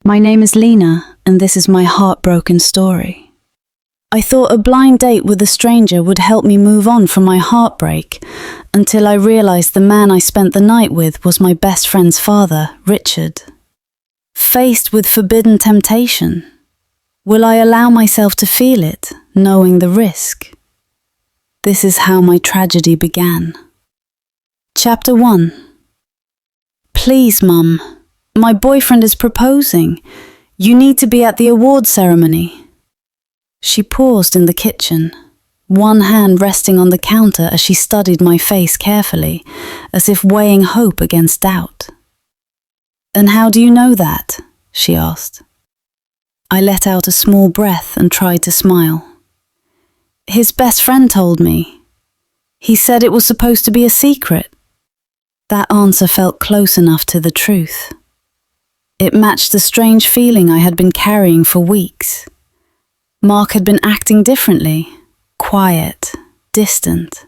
My name is Lena, and this is my heartbroken story. I thought a blind date with a stranger would help me move on from my heartbreak, until I realized the man I spent the night with was my best friend's father, Richard. Faced with forbidden temptation, will I allow myself to feel it, knowing the risk? This is how my tragedy began. Chapter 1. Please, Mum. My boyfriend is proposing. You need to be at the award ceremony. She paused in the kitchen, one hand resting on the counter as she studied my face carefully, as if weighing hope against doubt. And how do you know that? She asked. I let out a small breath and tried to smile. His best friend told me. He said it was supposed to be a secret. That answer felt close enough to the truth. It matched the strange feeling I had been carrying for weeks. Mark had been acting differently, quiet, distant.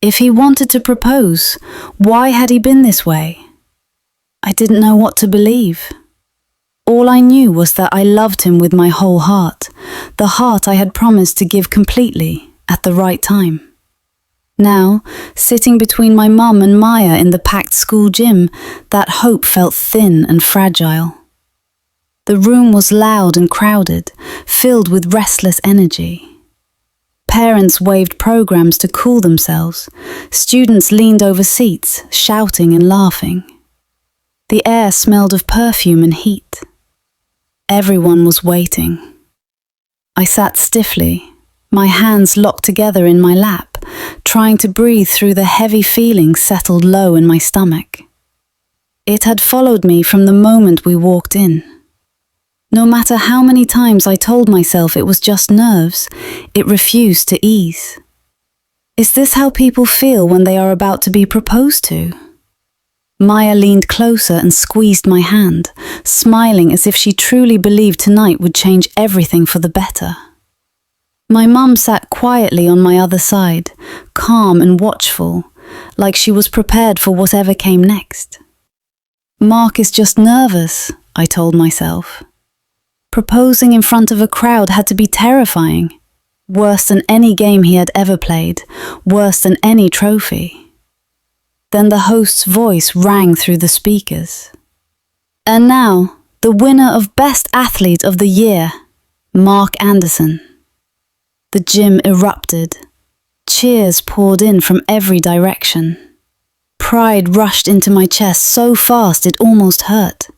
If he wanted to propose, why had he been this way? I didn't know what to believe. All I knew was that I loved him with my whole heart, the heart I had promised to give completely at the right time. Now, sitting between my mum and Maya in the packed school gym, that hope felt thin and fragile. The room was loud and crowded, filled with restless energy. Parents waved programs to cool themselves. Students leaned over seats, shouting and laughing. The air smelled of perfume and heat. Everyone was waiting. I sat stiffly, my hands locked together in my lap, trying to breathe through the heavy feeling settled low in my stomach. It had followed me from the moment we walked in. No matter how many times I told myself it was just nerves, it refused to ease. Is this how people feel when they are about to be proposed to? Maya leaned closer and squeezed my hand, smiling as if she truly believed tonight would change everything for the better. My mum sat quietly on my other side, calm and watchful, like she was prepared for whatever came next. Mark is just nervous, I told myself. Proposing in front of a crowd had to be terrifying, worse than any game he had ever played, worse than any trophy. Then the host's voice rang through the speakers. And now, the winner of Best Athlete of the Year, Mark Anderson. The gym erupted. Cheers poured in from every direction. Pride rushed into my chest so fast it almost hurt.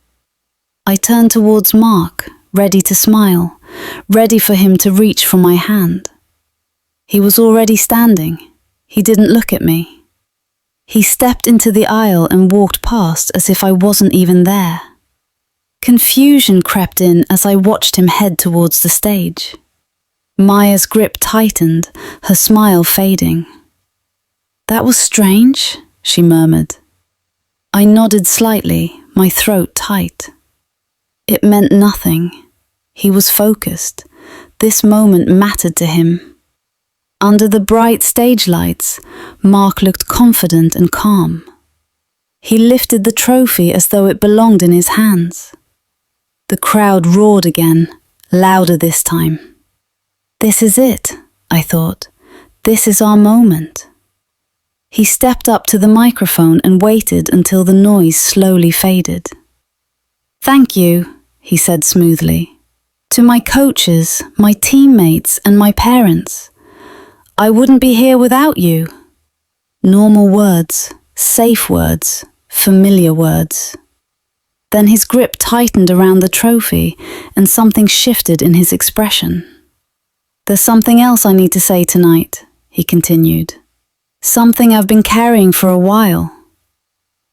I turned towards Mark, ready to smile, ready for him to reach for my hand. He was already standing. He didn't look at me. He stepped into the aisle and walked past as if I wasn't even there. Confusion crept in as I watched him head towards the stage. Maya's grip tightened, her smile fading. That was strange, she murmured. I nodded slightly, my throat tight. It meant nothing. He was focused. This moment mattered to him. Under the bright stage lights, Mark looked confident and calm. He lifted the trophy as though it belonged in his hands. The crowd roared again, louder this time. This is it, I thought. This is our moment. He stepped up to the microphone and waited until the noise slowly faded. Thank you, he said smoothly. To my coaches, my teammates, and my parents. I wouldn't be here without you. Normal words, safe words, familiar words. Then his grip tightened around the trophy and something shifted in his expression. There's something else I need to say tonight, he continued. Something I've been carrying for a while.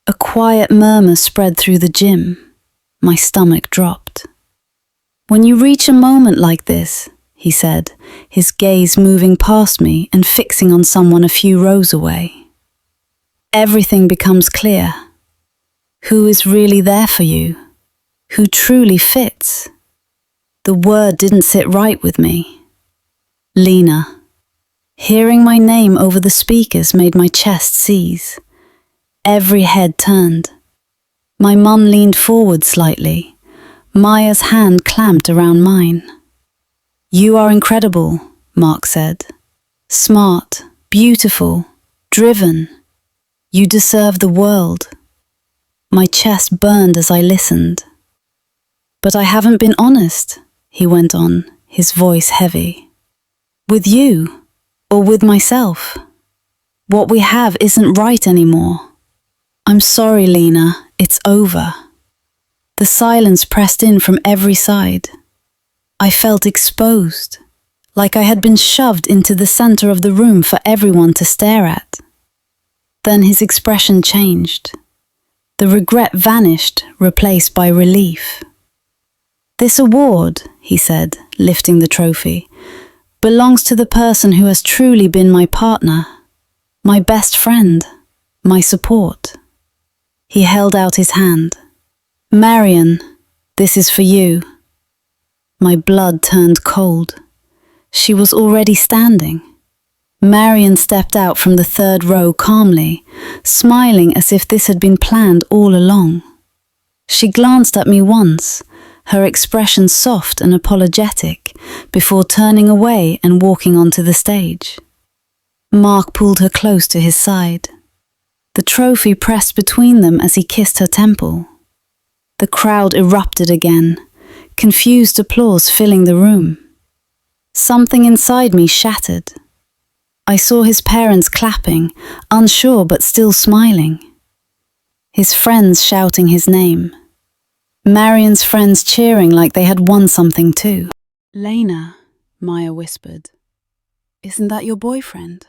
A quiet murmur spread through the gym. My stomach dropped. When you reach a moment like this, he said, his gaze moving past me and fixing on someone a few rows away, everything becomes clear. Who is really there for you? Who truly fits? The word didn't sit right with me. Lena. Hearing my name over the speakers made my chest seize. Every head turned. My mum leaned forward slightly. Maya's hand clamped around mine. "You are incredible," Mark said. "Smart, beautiful, driven. You deserve the world." My chest burned as I listened. "But I haven't been honest," he went on, his voice heavy. "With you, or with myself. What we have isn't right anymore. I'm sorry, Lena, it's over." The silence pressed in from every side. I felt exposed, like I had been shoved into the center of the room for everyone to stare at. Then his expression changed. The regret vanished, replaced by relief. "This award," he said, lifting the trophy, "belongs to the person who has truly been my partner, my best friend, my support." He held out his hand. "Marion, this is for you." My blood turned cold. She was already standing. Marion stepped out from the third row calmly, smiling as if this had been planned all along. She glanced at me once, her expression soft and apologetic, before turning away and walking onto the stage. Mark pulled her close to his side. The trophy pressed between them as he kissed her temple. The crowd erupted again, confused applause filling the room. Something inside me shattered. I saw his parents clapping, unsure but still smiling. His friends shouting his name. Marion's friends cheering like they had won something too. "Lena," Maya whispered. "Isn't that your boyfriend?"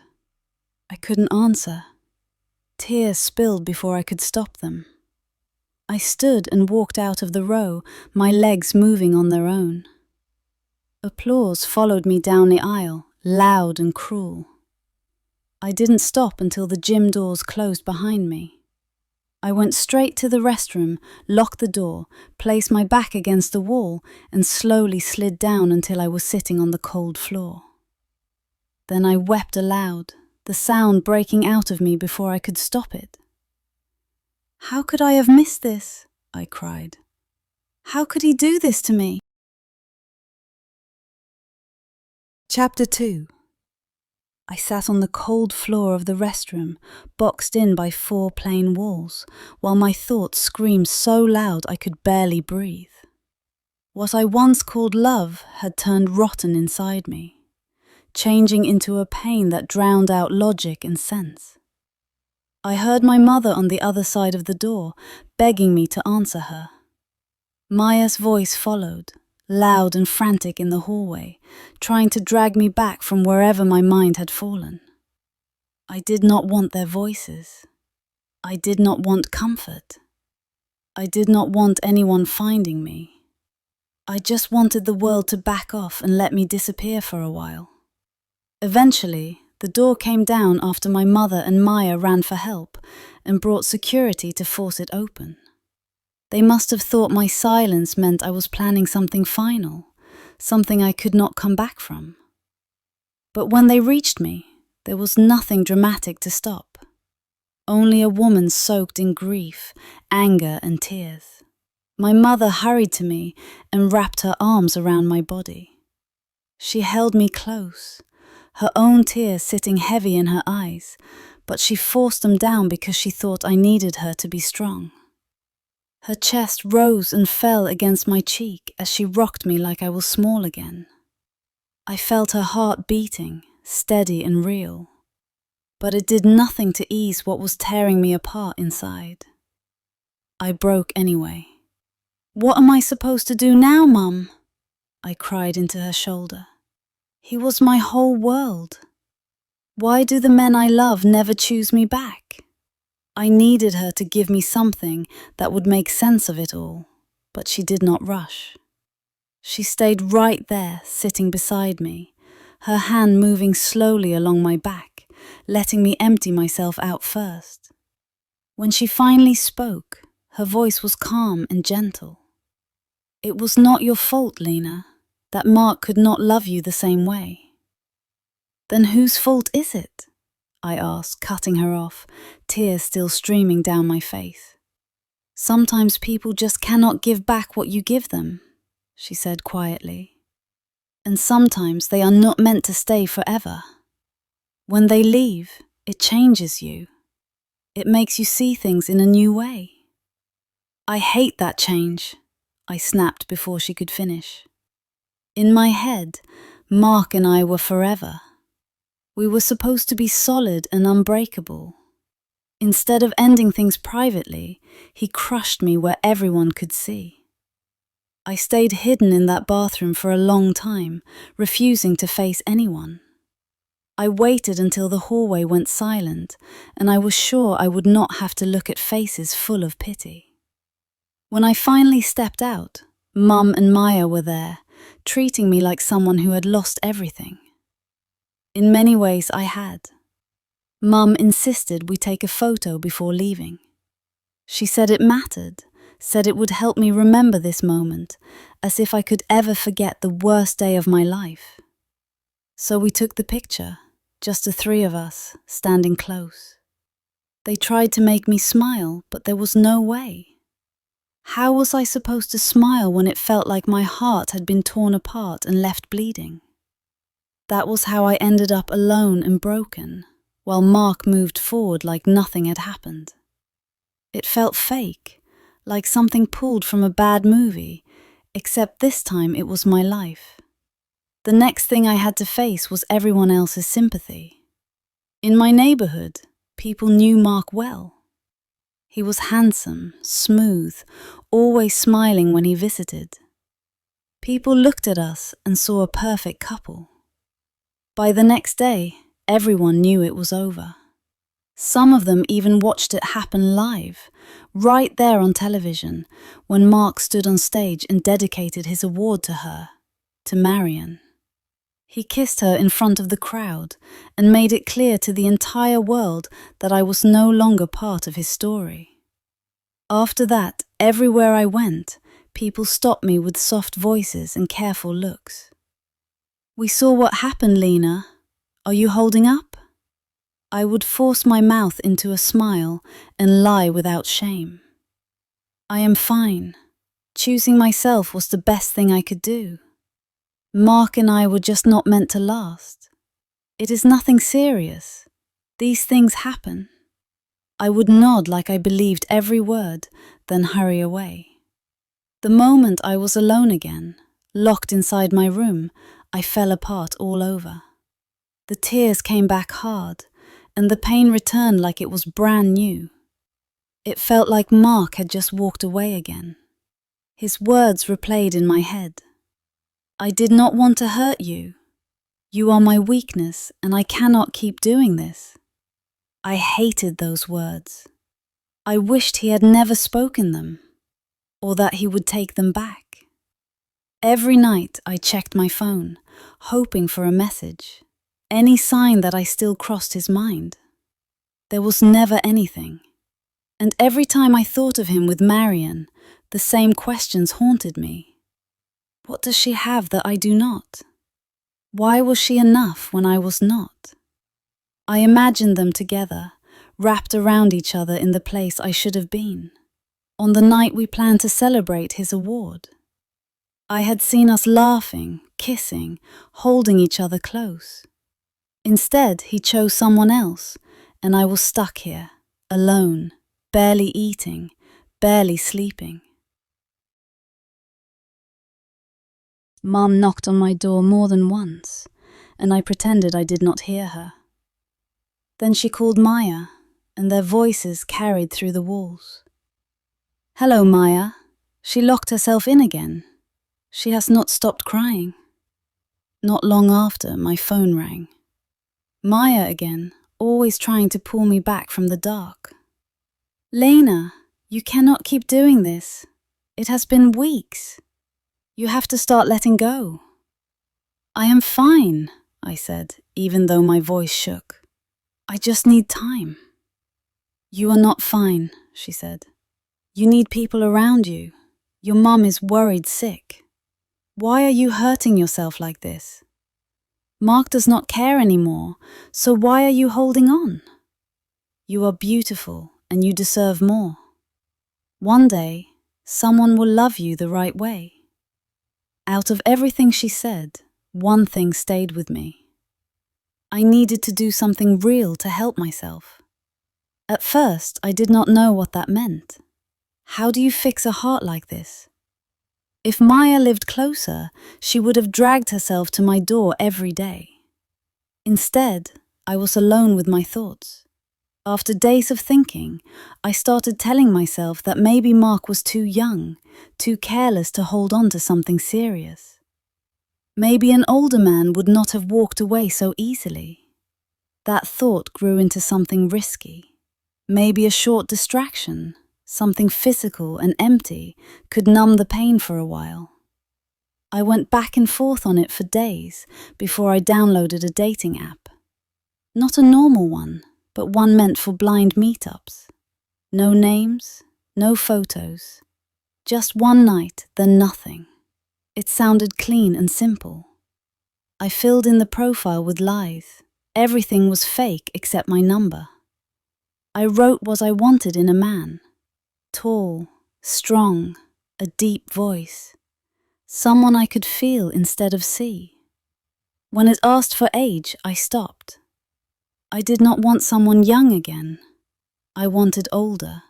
I couldn't answer. Tears spilled before I could stop them. I stood and walked out of the row, my legs moving on their own. Applause followed me down the aisle, loud and cruel. I didn't stop until the gym doors closed behind me. I went straight to the restroom, locked the door, placed my back against the wall, and slowly slid down until I was sitting on the cold floor. Then I wept aloud, the sound breaking out of me before I could stop it. "How could I have missed this?" I cried. "How could he do this to me?" Chapter 2. I sat on the cold floor of the restroom, boxed in by 4 plain walls, while my thoughts screamed so loud I could barely breathe. What I once called love had turned rotten inside me, changing into a pain that drowned out logic and sense. I heard my mother on the other side of the door, begging me to answer her. Maya's voice followed, loud and frantic in the hallway, trying to drag me back from wherever my mind had fallen. I did not want their voices. I did not want comfort. I did not want anyone finding me. I just wanted the world to back off and let me disappear for a while. Eventually, the door came down after my mother and Maya ran for help and brought security to force it open. They must have thought my silence meant I was planning something final, something I could not come back from. But when they reached me, there was nothing dramatic to stop. Only a woman soaked in grief, anger and tears. My mother hurried to me and wrapped her arms around my body. She held me close, her own tears sitting heavy in her eyes, but she forced them down because she thought I needed her to be strong. Her chest rose and fell against my cheek as she rocked me like I was small again. I felt her heart beating, steady and real, but it did nothing to ease what was tearing me apart inside. I broke anyway. "What am I supposed to do now, Mum?" I cried into her shoulder. He was my whole world. Why do the men I love never choose me back? I needed her to give me something that would make sense of it all, but she did not rush. She stayed right there, sitting beside me, her hand moving slowly along my back, letting me empty myself out first. When she finally spoke, her voice was calm and gentle. "It was not your fault, Lena, that Mark could not love you the same way." "Then whose fault is it?" I asked, cutting her off, tears still streaming down my face. Sometimes people just cannot give back what you give them, she said quietly. And sometimes they are not meant to stay forever. When they leave, it changes you. It makes you see things in a new way. I hate that change, I snapped before she could finish. In my head, Mark and I were forever. We were supposed to be solid and unbreakable. Instead of ending things privately, he crushed me where everyone could see. I stayed hidden in that bathroom for a long time, refusing to face anyone. I waited until the hallway went silent, and I was sure I would not have to look at faces full of pity. When I finally stepped out, Mum and Maya were there, treating me like someone who had lost everything. In many ways I had. Mum insisted we take a photo before leaving. She said it mattered, said it would help me remember this moment, as if I could ever forget the worst day of my life. So we took the picture, just the three of us, standing close. They tried to make me smile, but there was no way. How was I supposed to smile when it felt like my heart had been torn apart and left bleeding? That was how I ended up alone and broken, while Mark moved forward like nothing had happened. It felt fake, like something pulled from a bad movie, except this time it was my life. The next thing I had to face was everyone else's sympathy. In my neighborhood, people knew Mark well. He was handsome, smooth, always smiling when he visited. People looked at us and saw a perfect couple. By the next day, everyone knew it was over. Some of them even watched it happen live, right there on television, when Mark stood on stage and dedicated his award to her, to Marion. He kissed her in front of the crowd and made it clear to the entire world that I was no longer part of his story. After that, everywhere I went, people stopped me with soft voices and careful looks. "We saw what happened, Lena. Are you holding up?" I would force my mouth into a smile and lie without shame. I am fine. Choosing myself was the best thing I could do. Mark and I were just not meant to last. It is nothing serious. These things happen. I would nod like I believed every word, then hurry away. The moment I was alone again, locked inside my room, I fell apart all over. The tears came back hard, and the pain returned like it was brand new. It felt like Mark had just walked away again. His words replayed in my head. "I did not want to hurt you. You are my weakness, and I cannot keep doing this." I hated those words. I wished he had never spoken them, or that he would take them back. Every night I checked my phone, hoping for a message, any sign that I still crossed his mind. There was never anything. And every time I thought of him with Marion, the same questions haunted me. What does she have that I do not? Why was she enough when I was not? I imagined them together, wrapped around each other in the place I should have been, on the night we planned to celebrate his award. I had seen us laughing, kissing, holding each other close. Instead, he chose someone else, and I was stuck here, alone, barely eating, barely sleeping. Mum knocked on my door more than once, and I pretended I did not hear her. Then she called Maya, and their voices carried through the walls. "Hello, Maya." She locked herself in again. She has not stopped crying. Not long after, my phone rang. Maya again, always trying to pull me back from the dark. "Lena, you cannot keep doing this. It has been weeks. You have to start letting go." "I am fine," I said, even though my voice shook. "I just need time." "You are not fine," she said. "You need people around you. Your mum is worried sick. Why are you hurting yourself like this? Mark does not care anymore, so why are you holding on? You are beautiful and you deserve more." One day, someone will love you the right way. Out of everything she said, one thing stayed with me. I needed to do something real to help myself. At first, I did not know what that meant. How do you fix a heart like this? If Maya lived closer, she would have dragged herself to my door every day. Instead, I was alone with my thoughts. After days of thinking, I started telling myself that maybe Mark was too young, too careless to hold on to something serious. Maybe an older man would not have walked away so easily. That thought grew into something risky. Maybe a short distraction, something physical and empty, could numb the pain for a while. I went back and forth on it for days before I downloaded a dating app. Not a normal one, but one meant for blind meetups. No names, no photos. Just one night, then nothing. It sounded clean and simple. I filled in the profile with lies. Everything was fake except my number. I wrote what I wanted in a man. Tall, strong, a deep voice. Someone I could feel instead of see. When it asked for age, I stopped. I did not want someone young again. I wanted older.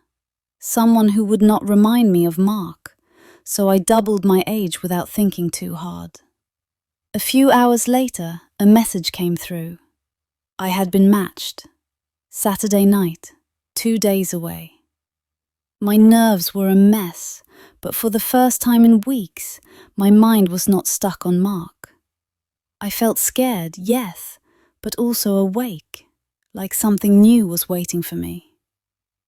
Someone who would not remind me of Mark, so I doubled my age without thinking too hard. A few hours later, a message came through. I had been matched. Saturday night, 2 days away. My nerves were a mess, but for the first time in weeks, my mind was not stuck on Mark. I felt scared, yes, but also awake, like something new was waiting for me.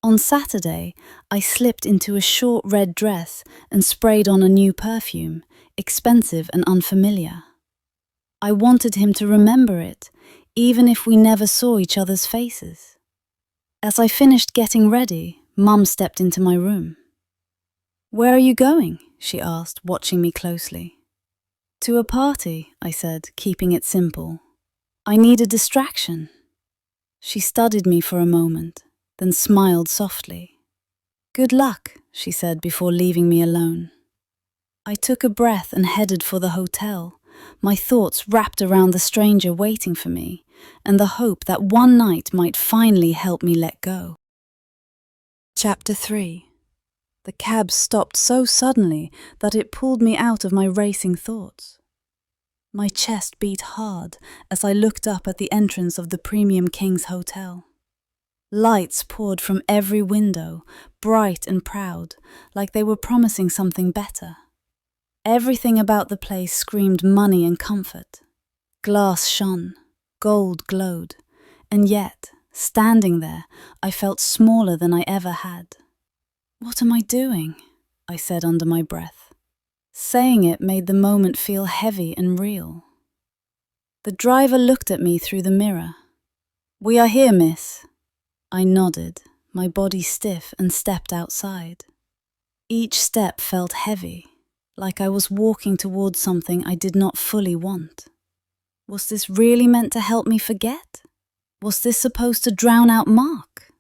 On Saturday, I slipped into a short red dress and sprayed on a new perfume, expensive and unfamiliar. I wanted him to remember it, even if we never saw each other's faces. As I finished getting ready, Mum stepped into my room. "Where are you going?" she asked, watching me closely. "To a party," I said, keeping it simple. "I need a distraction." She studied me for a moment, then smiled softly. "Good luck," she said before leaving me alone. I took a breath and headed for the hotel, my thoughts wrapped around the stranger waiting for me, and the hope that one night might finally help me let go. Chapter 3. The cab stopped so suddenly that it pulled me out of my racing thoughts. My chest beat hard as I looked up at the entrance of the Premium King's Hotel. Lights poured from every window, bright and proud, like they were promising something better. Everything about the place screamed money and comfort. Glass shone, gold glowed, and yet, standing there, I felt smaller than I ever had. "What am I doing?" I said under my breath. Saying it made the moment feel heavy and real. The driver looked at me through the mirror. "We are here, miss." I nodded, my body stiff, and stepped outside. Each step felt heavy, like I was walking towards something I did not fully want. Was this really meant to help me forget? Was this supposed to drown out Mark?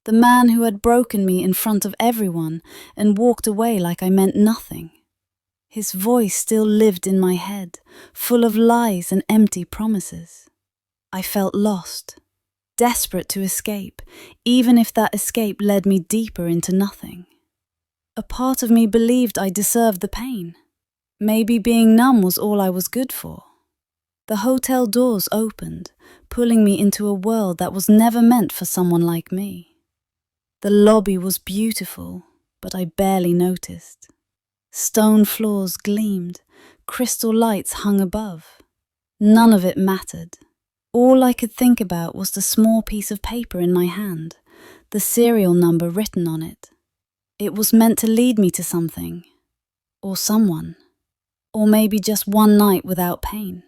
The man who had broken me in front of everyone and walked away like I meant nothing. His voice still lived in my head, full of lies and empty promises. I felt lost, desperate to escape, even if that escape led me deeper into nothing. A part of me believed I deserved the pain. Maybe being numb was all I was good for. The hotel doors opened, pulling me into a world that was never meant for someone like me. The lobby was beautiful, but I barely noticed. Stone floors gleamed, crystal lights hung above. None of it mattered. All I could think about was the small piece of paper in my hand, the serial number written on it. It was meant to lead me to something, or someone, or maybe just one night without pain.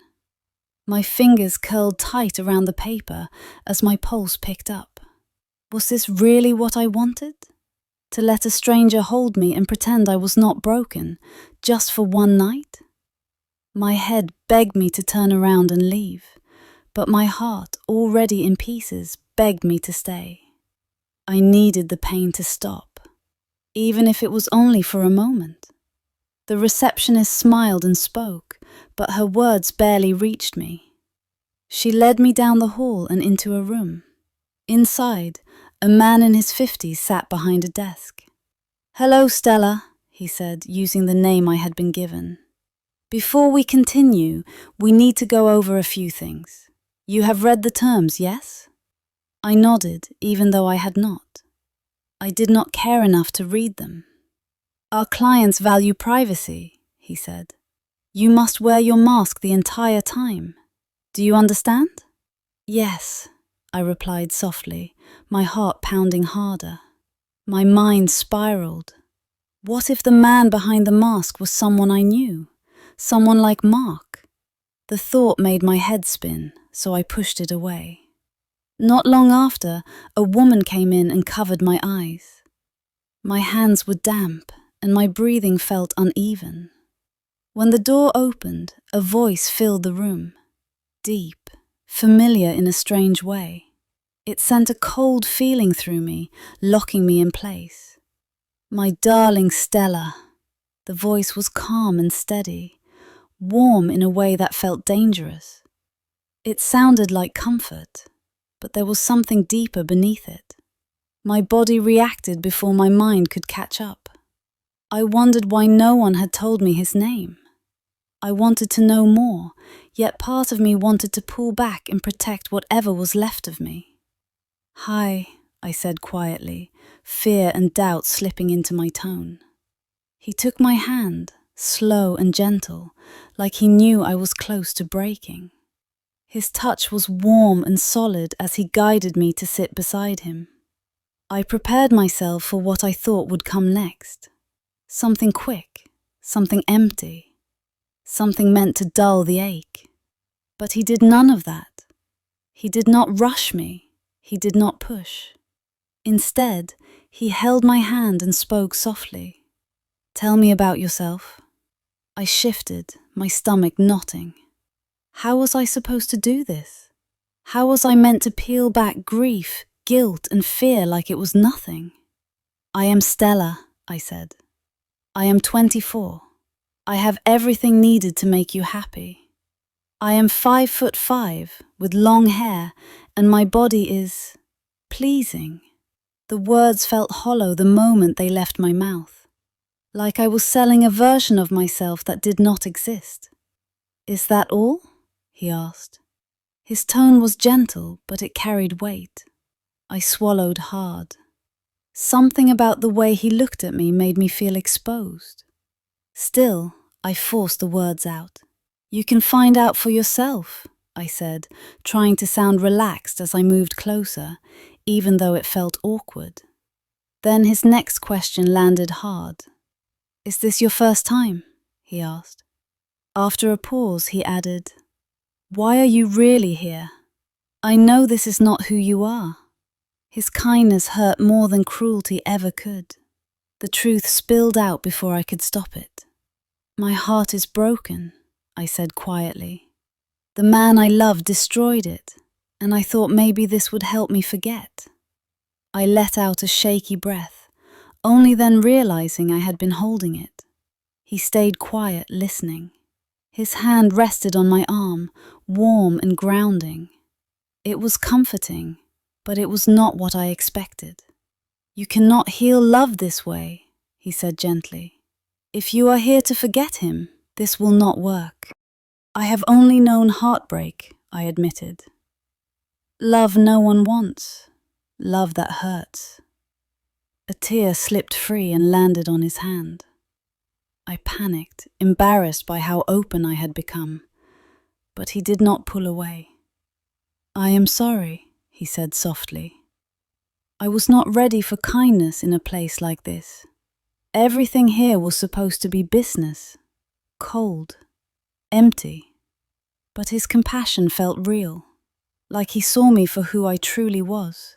My fingers curled tight around the paper as my pulse picked up. Was this really what I wanted? To let a stranger hold me and pretend I was not broken, just for one night? My head begged me to turn around and leave, but my heart, already in pieces, begged me to stay. I needed the pain to stop. even if it was only for a moment. The receptionist smiled and spoke, but her words barely reached me. She led me down the hall and into a room. Inside, a man in his 50s sat behind a desk. "Hello, Stella," he said, using the name I had been given. "Before we continue, we need to go over a few things. You have read the terms, yes?" I nodded, even though I had not. I did not care enough to read them. "Our clients value privacy," he said. "You must wear your mask the entire time. Do you understand?" "Yes," I replied softly, my heart pounding harder. My mind spiraled. What if the man behind the mask was someone I knew? Someone like Mark? The thought made my head spin, so I pushed it away. Not long after, a woman came in and covered my eyes. My hands were damp, and my breathing felt uneven. When the door opened, a voice filled the room. Deep, familiar in a strange way. It sent a cold feeling through me, locking me in place. "My darling Stella." The voice was calm and steady, warm in a way that felt dangerous. It sounded like comfort, but there was something deeper beneath it. My body reacted before my mind could catch up. I wondered why no one had told me his name. I wanted to know more, yet part of me wanted to pull back and protect whatever was left of me. "Hi," I said quietly, fear and doubt slipping into my tone. He took my hand, slow and gentle, like he knew I was close to breaking. His touch was warm and solid as he guided me to sit beside him. I prepared myself for what I thought would come next. Something quick, something empty, something meant to dull the ache. But he did none of that. He did not rush me. He did not push. Instead, he held my hand and spoke softly. "Tell me about yourself." I shifted, my stomach knotting. How was I supposed to do this? How was I meant to peel back grief, guilt, and fear like it was nothing? "I am Stella," I said. "I am 24. I have everything needed to make you happy. I am 5'5" with long hair, and my body is pleasing." The words felt hollow the moment they left my mouth, like I was selling a version of myself that did not exist. "Is that all?" he asked. His tone was gentle, but it carried weight. I swallowed hard. Something about the way he looked at me made me feel exposed. Still, I forced the words out. "You can find out for yourself," I said, trying to sound relaxed as I moved closer, even though it felt awkward. Then his next question landed hard. "Is this your first time?" he asked. After a pause, he added, "Why are you really here? I know this is not who you are." His kindness hurt more than cruelty ever could. The truth spilled out before I could stop it. "My heart is broken," I said quietly. "The man I loved destroyed it, and I thought maybe this would help me forget." I let out a shaky breath, only then realizing I had been holding it. He stayed quiet, listening. His hand rested on my arm, warm and grounding. It was comforting, but it was not what I expected. "You cannot heal love this way," he said gently. "If you are here to forget him, this will not work." "I have only known heartbreak," I admitted. "Love no one wants. Love that hurts." A tear slipped free and landed on his hand. I panicked, embarrassed by how open I had become, but he did not pull away. "I am sorry," he said softly. I was not ready for kindness in a place like this. Everything here was supposed to be business, cold, empty. But his compassion felt real, like he saw me for who I truly was.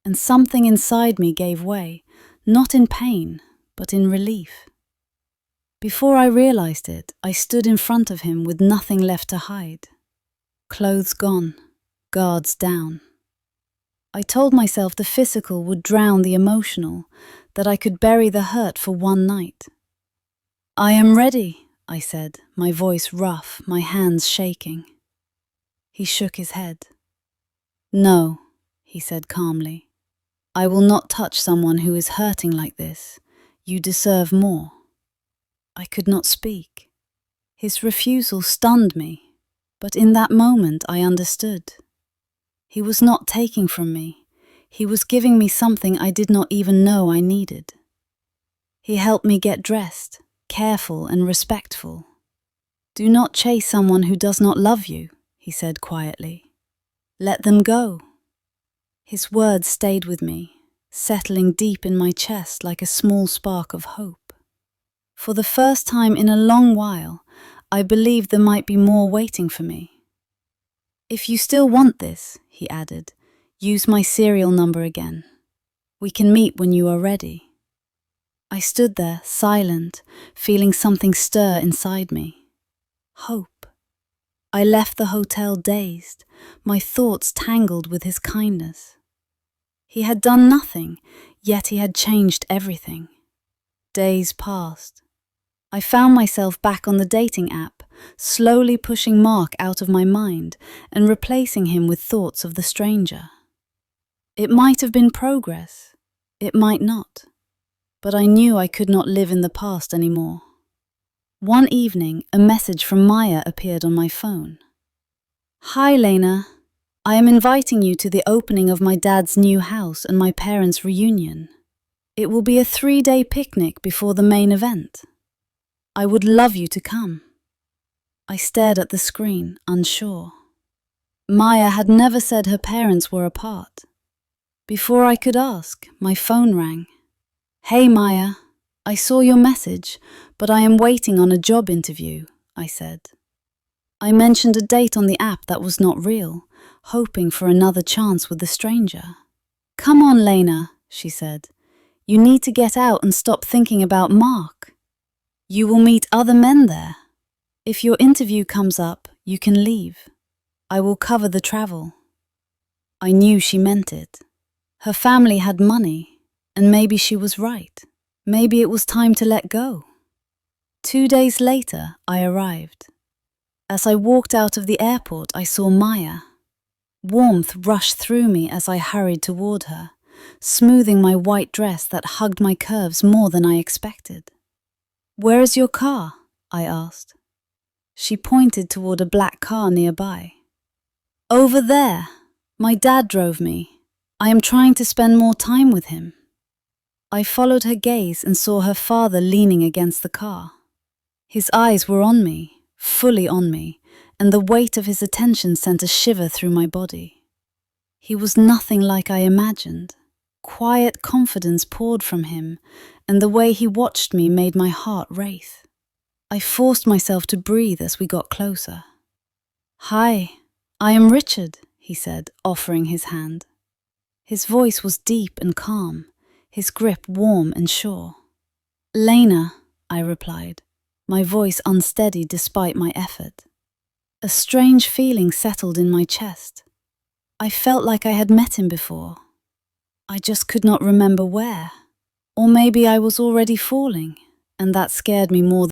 And something inside me gave way, not in pain, but in relief. Before I realized it, I stood in front of him with nothing left to hide. Clothes gone, guards down. I told myself the physical would drown the emotional, that I could bury the hurt for one night. "I am ready," I said, my voice rough, my hands shaking. He shook his head. "No," he said calmly. "I will not touch someone who is hurting like this. You deserve more." I could not speak. His refusal stunned me, but in that moment I understood. He was not taking from me. He was giving me something I did not even know I needed. He helped me get dressed, careful and respectful. "Do not chase someone who does not love you," he said quietly. "Let them go." His words stayed with me, settling deep in my chest like a small spark of hope. For the first time in a long while, I believed there might be more waiting for me. "If you still want this," he added, "use my serial number again. We can meet when you are ready." I stood there, silent, feeling something stir inside me. Hope. I left the hotel dazed, my thoughts tangled with his kindness. He had done nothing, yet he had changed everything. Days passed. I found myself back on the dating app, slowly pushing Mark out of my mind and replacing him with thoughts of the stranger. It might have been progress, it might not, but I knew I could not live in the past anymore. One evening, a message from Maya appeared on my phone. "Hi, Lena. I am inviting you to the opening of my dad's new house and my parents' reunion. It will be a 3-day picnic before the main event. I would love you to come." I stared at the screen, unsure. Maya had never said her parents were apart. Before I could ask, my phone rang. "Hey Maya, I saw your message, but I am waiting on a job interview," I said. I mentioned a date on the app that was not real, hoping for another chance with the stranger. "Come on, Lena," she said. "You need to get out and stop thinking about Mark. You will meet other men there. If your interview comes up, you can leave. I will cover the travel." I knew she meant it. Her family had money, and maybe she was right. Maybe it was time to let go. 2 days later, I arrived. As I walked out of the airport, I saw Maya. Warmth rushed through me as I hurried toward her, smoothing my white dress that hugged my curves more than I expected. "Where is your car?" I asked. She pointed toward a black car nearby. "Over there. My dad drove me. I am trying to spend more time with him." I followed her gaze and saw her father leaning against the car. His eyes were on me, fully on me, and the weight of his attention sent a shiver through my body. He was nothing like I imagined. Quiet confidence poured from him, and the way he watched me made my heart race. I forced myself to breathe as we got closer. "Hi, I am Richard," he said, offering his hand. His voice was deep and calm, his grip warm and sure. "Lena," I replied, my voice unsteady despite my effort. A strange feeling settled in my chest. I felt like I had met him before. I just could not remember where. Or maybe I was already falling, and that scared me more